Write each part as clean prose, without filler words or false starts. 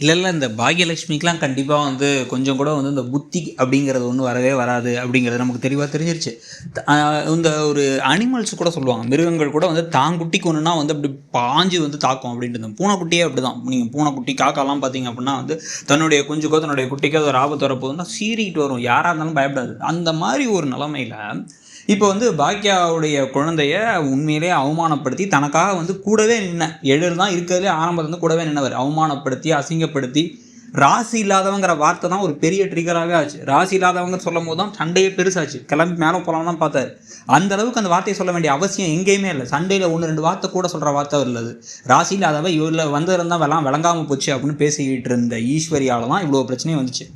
இல்லை இந்த பாக்யலட்சுமிக்கெலாம் கண்டிப்பாக வந்து கொஞ்சம் கூட வந்து இந்த புத்தி அப்படிங்கிறது ஒன்றும் வரவே வராது அப்படிங்கிறது நமக்கு தெளிவாக தெரிஞ்சிருச்சு. இந்த ஒரு அனிமல்ஸ் கூட சொல்லுவாங்க, மிருகங்கள் கூட வந்து தாங்குட்டிக்கு ஒன்றுனா வந்து அப்படி பாஞ்சு வந்து தாக்கும் அப்படின்ட்டு. பூனைக்குட்டியே அப்படி தான். நீங்கள் பூனைக்குட்டி காக்காலாம் பார்த்தீங்க அப்படின்னா வந்து தன்னுடைய குஞ்சுக்கோ தன்னுடைய குட்டிக்கோ ஒரு ஆபத்து வரப்போகுதுன்னா சீறிக்கிட்டு வரும், யாராக இருந்தாலும் பயப்படாது. அந்த மாதிரி ஒரு நிலைமையில் இப்போ வந்து பாக்கியாவுடைய குழந்தைய உண்மையிலே அவமானப்படுத்தி தனக்காக வந்து கூடவே நின்ன எழில் தான் இருக்கிறதுலே ஆரம்பத்துலேருந்து கூடவே நின்னவர் அவமானப்படுத்தி அசிங்கப்படுத்தி ராசி இல்லாதவங்கிற வார்த்தை தான் ஒரு பெரிய ட்ரிகராகவே ஆச்சு. ராசி இல்லாதவங்க சொல்லும் போது தான் சண்டையே பெருசாச்சு. கிளம்பி மேலே போகலாம் தான் பார்த்தாரு. அந்த அளவுக்கு அந்த வார்த்தையை சொல்ல வேண்டிய அவசியம் எங்கேயுமே இல்லை. சண்டையில் 1-2 வார்த்தை கூட சொல்கிற வார்த்தை இல்லது. ராசி இல்லாதவ இவரில் வந்திருந்தால் விளங்காமல் போச்சு அப்படின்னு பேசிக்கிட்டு இருந்த ஈஸ்வரியால் தான் இவ்வளோ பிரச்சனையும் வந்துச்சு.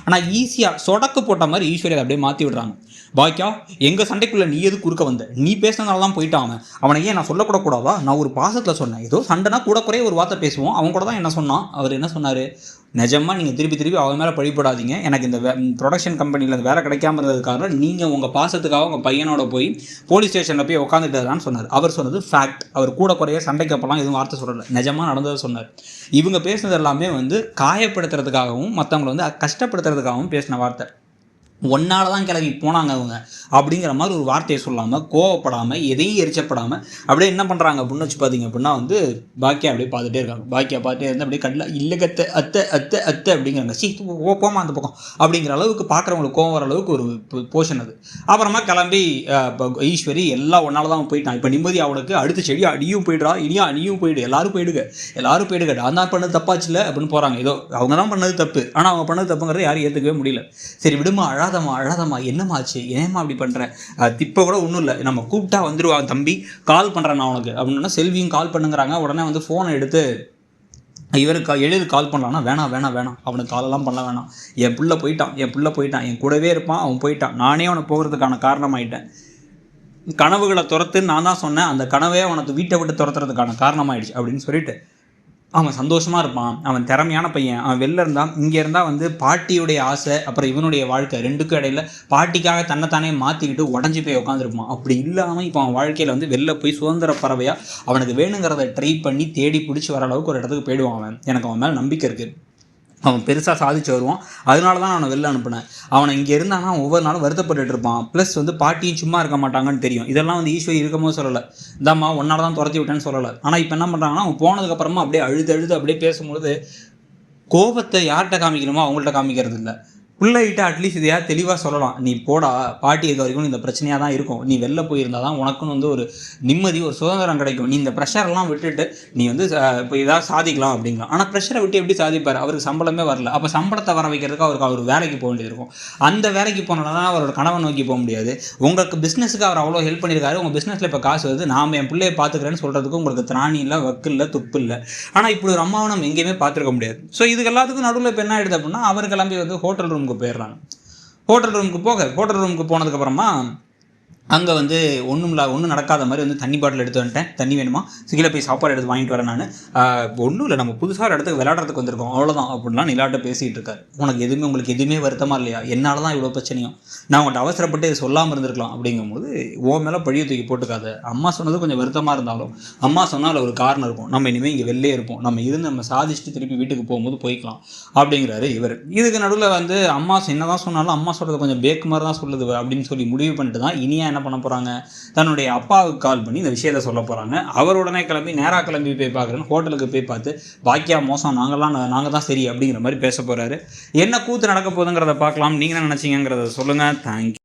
ஆனால் ஈஸியாக சொடக்கு போட்ட மாதிரி ஈஸ்வரியை அப்படியே மாற்றி விடுறாங்க. பாக்கியா, எங்கள் சண்டைக்குள்ளே நீ எது குறுக்க வந்த? நீ பேசினதுனால தான் போயிட்டான் அவனை ஏன் நான் சொல்லக்கூடாதா? நான் ஒரு பாசத்தில் சொன்னேன். ஏதோ சண்டைனா கூட குறைய ஒரு வார்த்தை பேசுவோம். அவன் கூட தான் என்ன சொன்னான். அவர் என்ன சொன்னார்? நிஜமாக நீங்கள் திருப்பி அவன் மேலே பழிப்படாதீங்க. எனக்கு இந்த ப்ரொடக்ஷன் கம்பெனியில் வேலை கிடைக்காம இருந்ததுக்காக நீங்கள் உங்கள் பாசத்துக்காக உங்கள் பையனோட போய் போலீஸ் ஸ்டேஷனில் போய் உட்காந்துட்டான்னு சொன்னார். அவர் சொன்னது ஃபேக்ட். அவர் கூட குறைய சண்டைக்கு அப்போலாம் எதுவும் வார்த்தை சொல்லலை, நிஜமாக நடந்ததை சொன்னார். இவங்க பேசுனது எல்லாமே வந்து காயப்படுத்துறதுக்காகவும் மற்றவங்களை வந்து கஷ்டப்படுத்துறதுக்காகவும் பேசின வார்த்தை. ஒன்னால தான் கிளம்பி போனாங்க அவங்க அப்படிங்கிற மாதிரி ஒரு வார்த்தையை சொல்லாமல் கோவப்படாமல் எதையும் எரிச்சப்படாமல் அப்படியே என்ன பண்ணுறாங்க அப்படின்னு வச்சு பார்த்தீங்க அப்படின்னா வந்து பாக்கியா அப்படியே பார்த்துட்டே இருக்காங்க. பாக்கியா பார்த்துட்டே இருந்து அப்படியே கட்டில் இல்லைக்கத்தை அத்தை அத்தை அத்தை அப்படிங்கிறாங்க. போமா அந்த பக்கம் அப்படிங்கிற அளவுக்கு பார்க்குறவங்களுக்கு கோவம் வர அளவுக்கு ஒரு போர்ஷன் அது. அப்புறமா கிளம்பி ஈஸ்வரி எல்லாம் ஒன்னால தான் போயிட்டான். இப்போ நிம்மதி அவனுக்கு அடுத்த செடி அடியும் போயிடுறா, இனியா நீயும் போயிடு, எல்லாரும் போயிடுங்க நான் தான் பண்ணது தப்பாச்சுல அப்படின்னு போகிறாங்க. ஏதோ அவங்க தான் பண்ணது தப்பு, ஆனால் அவங்க பண்ணது தப்புங்கிறத யாரும் ஏற்றுக்கவே முடியல. சரி விடுமா, அழாதம்மா என்னமாச்சு, ஏமா அப்படி பண்ணுற? இப்போ கூட ஒன்றும் இல்லை, நம்ம கூப்பிட்டா வந்துடுவான் தம்பி, கால் பண்ணுறேன் நான் உனக்கு அப்படின்னா செல்வியும் கால் பண்ணுங்கிறாங்க. உடனே வந்து ஃபோனை எடுத்து இவருக்கு எழில் கால் பண்ணலான்னா வேணாம் அவனுக்கு காலெல்லாம் பண்ண வேணாம். என் பிள்ளை போயிட்டான், என் கூடவே இருப்பான், அவன் போயிட்டான், நானே அவனை போகிறதுக்கான காரணமாயிட்டேன். கனவுகளை துரத்துன்னு நான் தான் சொன்னேன், அந்த கனவே அவனுக்கு வீட்டை விட்டு துரத்துறதுக்கான காரணமாயிடுச்சு அப்படின்னு சொல்லிட்டு அவன் சந்தோஷமாக இருப்பான். அவன் திறமையான பையன். அவன் வெளில இருந்தால் இங்கே இருந்தால் வந்து பாட்டியுடைய ஆசை அப்புறம் இவனுடைய வாழ்க்கை ரெண்டுக்கும் இடையில பாட்டிக்காக தன்னைத்தானே மாற்றிக்கிட்டு உடஞ்சி போய் உட்காந்துருப்பான். அப்படி இல்லாமல் இப்போ அவன் வாழ்க்கையில் வந்து வெளில போய் சுதந்திர பறவையாக அவனுக்கு வேணுங்கிறத ட்ரை பண்ணி தேடி பிடிச்சி வர அளவுக்கு ஒரு இடத்துக்கு போயிடுவான். எனக்கு அவன் மேலே நம்பிக்கை இருக்குது. அவன் பெருசாக சாதிச்சு வருவான். அதனால தான் அவனை வெளில அனுப்பினேன். அவனை இங்கே இருந்தானா ஒவ்வொரு நாளும் வருத்தப்பட்டு இருப்பான். ப்ளஸ் வந்து பாட்டியும் சும்மா இருக்க மாட்டாங்கன்னு தெரியும். இதெல்லாம் வந்து ஈஸ்வரி இருக்கும்போது சொல்லலை, இந்தாம்மா ஒன்னால தான் துரத்தி விட்டேன்னு சொல்லலை. ஆனால் இப்போ என்ன பண்ணுறாங்கன்னா அவன் போனதுக்கப்புறமா அப்படியே அழுது அப்படியே பேசும்பொழுது கோபத்தை யார்கிட்ட காமிக்கணுமோ அவங்கள்ட்ட காமிக்கிறது இல்லை. பிள்ளைகிட்ட அட்லீஸ்ட் இதையா தெளிவாக சொல்லலாம், நீ போடா, பாட்டி இருக்க வரைக்கும் இந்த பிரச்சனையாக தான் இருக்கும், நீ வெளில போயிருந்தால் தான் உனக்குன்னு வந்து ஒரு நிம்மதி ஒரு சுதந்திரம் கிடைக்கும், நீ இந்த ப்ரெஷர்லாம் விட்டுட்டு நீ வந்து இப்போ இதாக சாதிக்கலாம் அப்படிங்கலாம். ஆனால் ப்ரெஷரை விட்டு எப்படி சாதிப்பார்? அவருக்கு சம்பளமே வரல. அப்போ சம்பளத்தை வர வைக்கிறதுக்கு அவர் வேலைக்கு போக வேண்டியது இருக்கும். அந்த வேலைக்கு போனால்தான் அவரோட கணவன் நோக்கி போக முடியாது. உங்களுக்கு பிஸ்னஸுக்கு அவர் அவ்வளோ ஹெல்ப் பண்ணியிருக்காரு, உங்கள் பிஸ்னஸில் இப்போ காசு வருது, நான் என் பிள்ளையை பார்த்துக்கிறேன்னு சொல்கிறதுக்கு உங்களுக்கு திராணி இல்லை, வக்கு இல்லை, துப்பு இல்லை. ஆனால் இப்படி ஒரு அம்மாவை நம்ம எங்கேயுமே பார்த்துருக்க முடியாது. ஸோ இதுக்கு எல்லாத்துக்கும் நடுவில் இப்போ என்ன ஆகிடுது அப்படின்னா அவர் கிளம்பி வந்து ஹோட்டல் ரூமுக்கு போயிடுறாங்க. ஹோட்டல் ரூமுக்கு போனதுக்கப்புறமா அங்கே வந்து ஒன்றும் நடக்காத மாதிரி வந்து தண்ணி பாட்டில் எடுத்து வந்துட்டேன், தண்ணி வேணுமா, கீழே போய் சாப்பாடு எடுத்து வாங்கிட்டு வரேன் நான், ஒன்றும் இல்லை நம்ம புதுசாக ஒரு இடத்துக்கு விளையாடுறதுக்கு வந்திருக்கோம் அவ்வளோதான் அப்படின்லாம் நிலாட்ட பேசிகிட்டு இருக்காரு. உங்களுக்கு எதுவுமே வருத்தமாக இல்லையா? என்னால் தான் இவ்வளோ பிரச்சனையும், நான் உங்கள்கிட்ட அவசரப்பட்டு இது சொல்லாமல் இருந்திருக்கலாம். அப்படிங்கும்போது ஓ மேலே பழிய தூக்கி போட்டுக்காது. அம்மா சொன்னது கொஞ்சம் வருத்தமாக இருந்தாலும் அம்மா சொன்னால் ஒரு காரணம் இருக்கும், நம்ம இனிமேல் இங்கே வெளிலே இருப்போம், நம்ம சாதிச்சுட்டு திருப்பி வீட்டுக்கு போகும்போது போய்க்கலாம் அப்படிங்கிறாரு இவர். இதுக்கு நடுவில் வந்து அம்மா என்ன தான் சொன்னாலும் அம்மா சொல்கிறது கொஞ்சம் பேக்கு மாதிரி தான் சொல்லுது அப்படின்னு சொல்லி முடிவு பண்ணிட்டு தான் இனியா என்ன பண்ண போகிறாங்க, தன்னுடைய அப்பாவுக்கு கால் பண்ணி இந்த விஷயத்தை சொல்ல போகிறாங்க. அவர் உடனே நேராக கிளம்பி போய் பார்க்குறேன்னு ஹோட்டலுக்கு போய் பார்த்து பாக்கியா மோசம், நாங்கள் தான் சரி அப்படிங்கிற மாதிரி பேச போகிறாரு. என்ன கூத்து நடக்க போகுதுங்கிறத பார்க்கலாம். நீங்கள் என்ன நினச்சிங்கிறத சொல்லுங்கள். தேங்க்யூ.